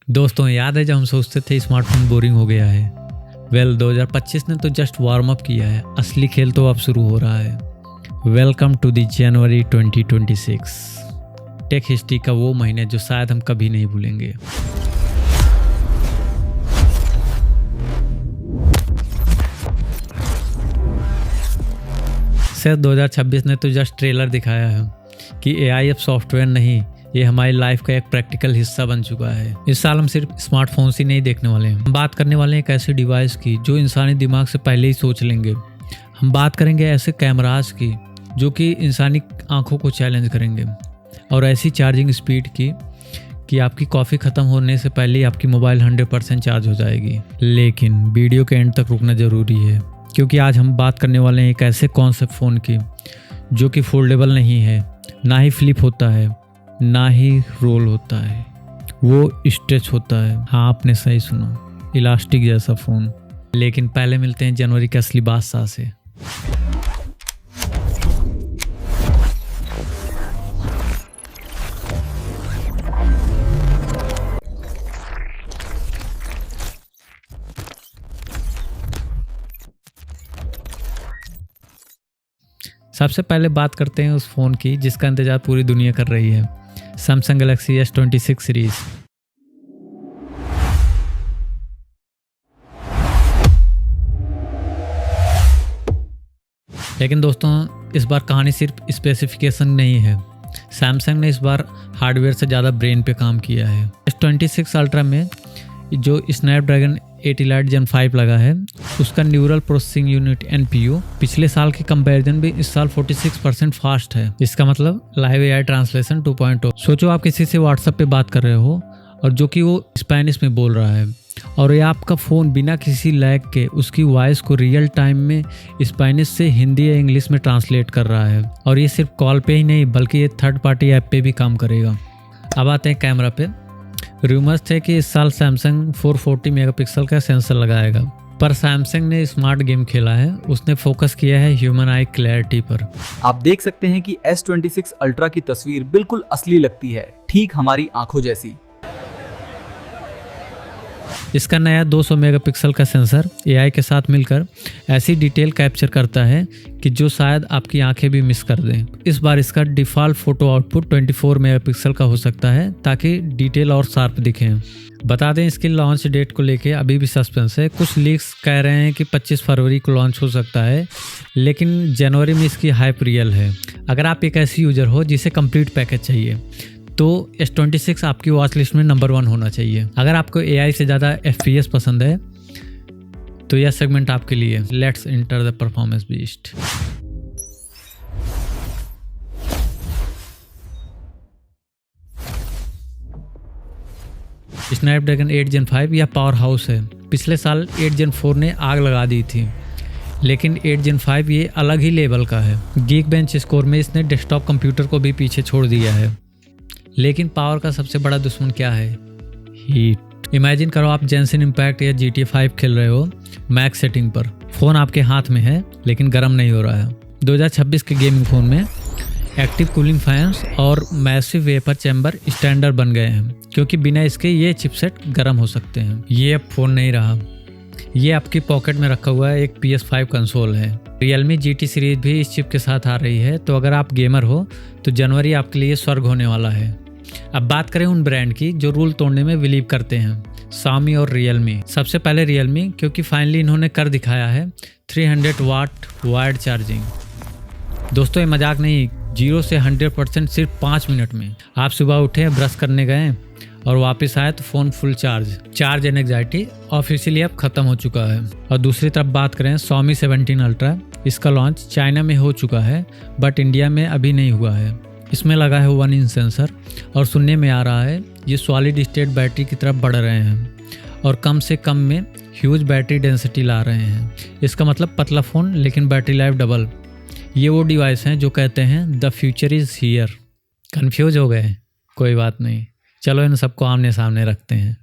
दोस्तों याद है जब हम सोचते थे स्मार्टफोन बोरिंग हो गया है। 2025 ने तो जस्ट वार्म अप किया है, असली खेल तो अब शुरू हो रहा है। Welcome to the January 2026 tech history का वो महीने जो शायद हम कभी नहीं भूलेंगे। शायद 2026 ने तो जस्ट ट्रेलर दिखाया है कि एआई अब सॉफ्टवेयर नहीं, ये हमारी लाइफ का एक प्रैक्टिकल हिस्सा बन चुका है। इस साल हम सिर्फ स्मार्टफोन ही नहीं देखने वाले हैं, हम बात करने वाले हैं एक ऐसे डिवाइस की जो इंसानी दिमाग से पहले ही सोच लेंगे। हम बात करेंगे ऐसे कैमराज की जो कि इंसानी आंखों को चैलेंज करेंगे, और ऐसी चार्जिंग स्पीड की कि आपकी कॉफ़ी ख़त्म होने से पहले ही आपकी मोबाइल 100% चार्ज हो जाएगी। लेकिन वीडियो के एंड तक रुकना ज़रूरी है, क्योंकि आज हम बात करने वाले हैं एक ऐसे कॉन्सेप्ट फ़ोन की जो कि फोल्डेबल नहीं है, ना ही फ्लिप होता है, ना ही रोल होता है, वो स्ट्रेच होता है। हाँ, आपने सही सुना, इलास्टिक जैसा फ़ोन। लेकिन पहले मिलते हैं जनवरी के असली बादशाह से। सबसे पहले बात करते हैं उस फ़ोन की जिसका इंतज़ार पूरी दुनिया कर रही है, सैमसंग गैलेक्सी S26 सीरीज़। लेकिन दोस्तों इस बार कहानी सिर्फ स्पेसिफिकेशन नहीं है, सैमसंग ने इस बार हार्डवेयर से ज़्यादा ब्रेन पे काम किया है। S26 अल्ट्रा में जो स्नैपड्रैगन 8 Elite Gen 5 लगा है, उसका न्यूरल प्रोसेसिंग यूनिट NPU पिछले साल के कंपैरिजन भी इस साल 46% फास्ट है। इसका मतलब लाइव AI ट्रांसलेशन 2.0। सोचो आप किसी से व्हाट्सएप पे बात कर रहे हो और जो कि वो स्पेनिश में बोल रहा है, और ये आपका फ़ोन बिना किसी लैग के उसकी वॉइस को रियल टाइम में स्पेनिश से हिंदी या इंग्लिश में ट्रांसलेट कर रहा है। और ये सिर्फ कॉल पे ही नहीं बल्कि ये थर्ड पार्टी ऐप पे भी काम करेगा। अब आते हैं कैमरा पे। रूमर्स थे कि इस साल सैमसंग 440 मेगापिक्सल का सेंसर लगाएगा, पर सैमसंग ने स्मार्ट गेम खेला है, उसने फोकस किया है ह्यूमन आई क्लैरिटी पर। आप देख सकते हैं कि S26 अल्ट्रा की तस्वीर बिल्कुल असली लगती है, ठीक हमारी आंखों जैसी। इसका नया 200 मेगापिक्सल का सेंसर AI के साथ मिलकर ऐसी डिटेल कैप्चर करता है कि जो शायद आपकी आंखें भी मिस कर दें। इस बार इसका डिफ़ॉल्ट फ़ोटो आउटपुट 24 मेगापिक्सल का हो सकता है ताकि डिटेल और शार्प दिखें। बता दें इसकी लॉन्च डेट को लेके अभी भी सस्पेंस है। कुछ लीक्स कह रहे हैं कि 25 फरवरी को लॉन्च हो सकता है, लेकिन जनवरी में इसकी हाइप रियल है। अगर आप एक ऐसी यूज़र हो जिसे कंप्लीट पैकेज चाहिए तो S26 आपकी वॉच लिस्ट में नंबर 1 होना चाहिए। अगर आपको AI से ज़्यादा FPS पसंद है तो यह सेगमेंट आपके लिए। Let's enter the performance beast. Snapdragon 8 Gen 5 यह पावर हाउस है। पिछले साल 8 Gen 4 ने आग लगा दी थी, लेकिन 8 Gen 5 ये अलग ही लेवल का है। गीक बेंच स्कोर में इसने डेस्कटॉप कंप्यूटर को भी पीछे छोड़ दिया है। लेकिन पावर का सबसे बड़ा दुश्मन क्या है? हीट। इमेजिन करो आप जेंसिन इम्पैक्ट या GTA 5 खेल रहे हो मैक्स सेटिंग पर, फ़ोन आपके हाथ में है लेकिन गर्म नहीं हो रहा है। 2026 के गेमिंग फ़ोन में एक्टिव कूलिंग फैंस और मैसिव वेपर चैम्बर स्टैंडर्ड बन गए हैं, क्योंकि बिना इसके ये चिपसेट गर्म हो सकते हैं। ये अब फ़ोन नहीं रहा, ये आपकी पॉकेट में रखा हुआ एक PS5 कंसोल है। Realme GT सीरीज भी इस चिप के साथ आ रही है, तो अगर आप गेमर हो तो जनवरी आपके लिए स्वर्ग होने वाला है। अब बात करें उन ब्रांड की जो रूल तोड़ने में बिलीव करते हैं, Xiaomi और Realme। सबसे पहले Realme, क्योंकि फाइनली इन्होंने कर दिखाया है 300 वाट वायर्ड चार्जिंग। दोस्तों ये मजाक नहीं, 0 से 100% सिर्फ 5 मिनट में। आप सुबह उठे, ब्रश करने गए और वापस आए तो phone full charge and anxiety officially अब ख़त्म हो चुका है। और दूसरी तरफ बात करें Xiaomi 17 अल्ट्रा, इसका लॉन्च चाइना में हो चुका है बट इंडिया में अभी नहीं हुआ है। इसमें लगा है 1 इंच सेंसर, और सुनने में आ रहा है ये सॉलिड स्टेट बैटरी की तरफ बढ़ रहे हैं और कम से कम में ह्यूज बैटरी डेंसिटी ला रहे हैं। इसका मतलब पतला फ़ोन लेकिन बैटरी लाइफ डबल। ये वो डिवाइस हैं जो कहते हैं the future is here. Confuse हो गए? कोई बात नहीं, चलो इन सबको आमने सामने रखते हैं।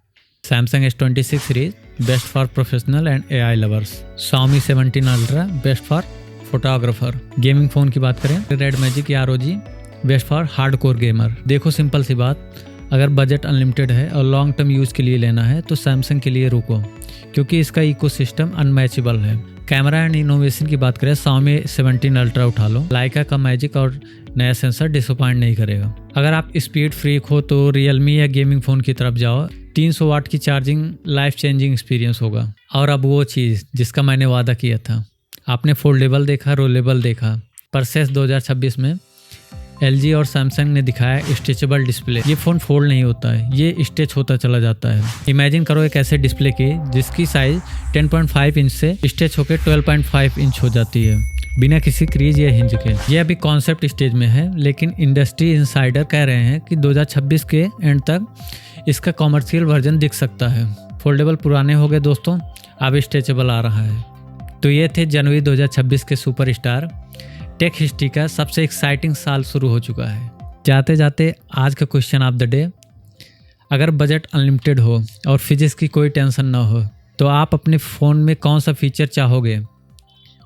Samsung S26 series best for professional and AI lovers. Xiaomi 17 ultra best for photographer. Gaming phone की बात करें, red magic ROG best for hardcore gamer. देखो सिंपल सी बात, अगर बजट अनलिमिटेड है और लॉन्ग टर्म यूज़ के लिए लेना है तो सैमसंग के लिए रुको, क्योंकि इसका इकोसिस्टम अनमैचेबल है। कैमरा एंड इनोवेशन की बात करें, Xiaomi 17 अल्ट्रा उठा लो, लाइका का मैजिक और नया सेंसर डिसअपॉइंट नहीं करेगा। अगर आप स्पीड फ्रीक हो तो रियलमी या गेमिंग फ़ोन की तरफ जाओ, 300 वाट की चार्जिंग लाइफ चेंजिंग एक्सपीरियंस होगा। और अब वो चीज़ जिसका मैंने वादा किया था, आपने फोल्डेबल देखा, रोलेबल देखा, पर CES 2026 में LG और सैमसंग ने दिखाया स्ट्रेचेबल डिस्प्ले। ये फ़ोन फोल्ड नहीं होता है, ये स्ट्रेच होता चला जाता है। इमेजिन करो एक ऐसे डिस्प्ले की जिसकी साइज 10.5 इंच से स्ट्रेच होकर 12.5 इंच हो जाती है, बिना किसी क्रीज या हिंज के। ये अभी कॉन्सेप्ट स्टेज में है, लेकिन इंडस्ट्री इंसाइडर कह रहे हैं कि 2026 के एंड तक इसका कॉमर्शियल वर्जन दिख सकता है। फोल्डेबल पुराने हो गए दोस्तों, अब स्ट्रेचेबल आ रहा है। तो ये थे जनवरी 2026 के सुपरस्टार। टेक हिस्ट्री का सबसे एक्साइटिंग साल शुरू हो चुका है। जाते जाते आज का क्वेश्चन ऑफ द डे, अगर बजट अनलिमिटेड हो और फिजिक्स की कोई टेंशन ना हो तो आप अपने फ़ोन में कौन सा फीचर चाहोगे?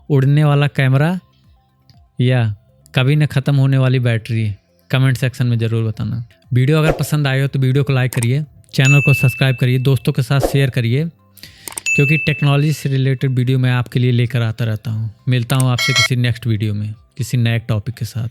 उड़ने वाला कैमरा या कभी न ख़त्म होने वाली बैटरी? कमेंट सेक्शन में ज़रूर बताना। वीडियो अगर पसंद आए हो तो वीडियो को लाइक करिए, चैनल को सब्सक्राइब करिए, दोस्तों के साथ शेयर करिए, क्योंकि टेक्नोलॉजी से रिलेटेड वीडियो मैं आपके लिए लेकर आता रहता हूँ। मिलता हूँ आपसे किसी नेक्स्ट वीडियो में किसी नए टॉपिक के साथ।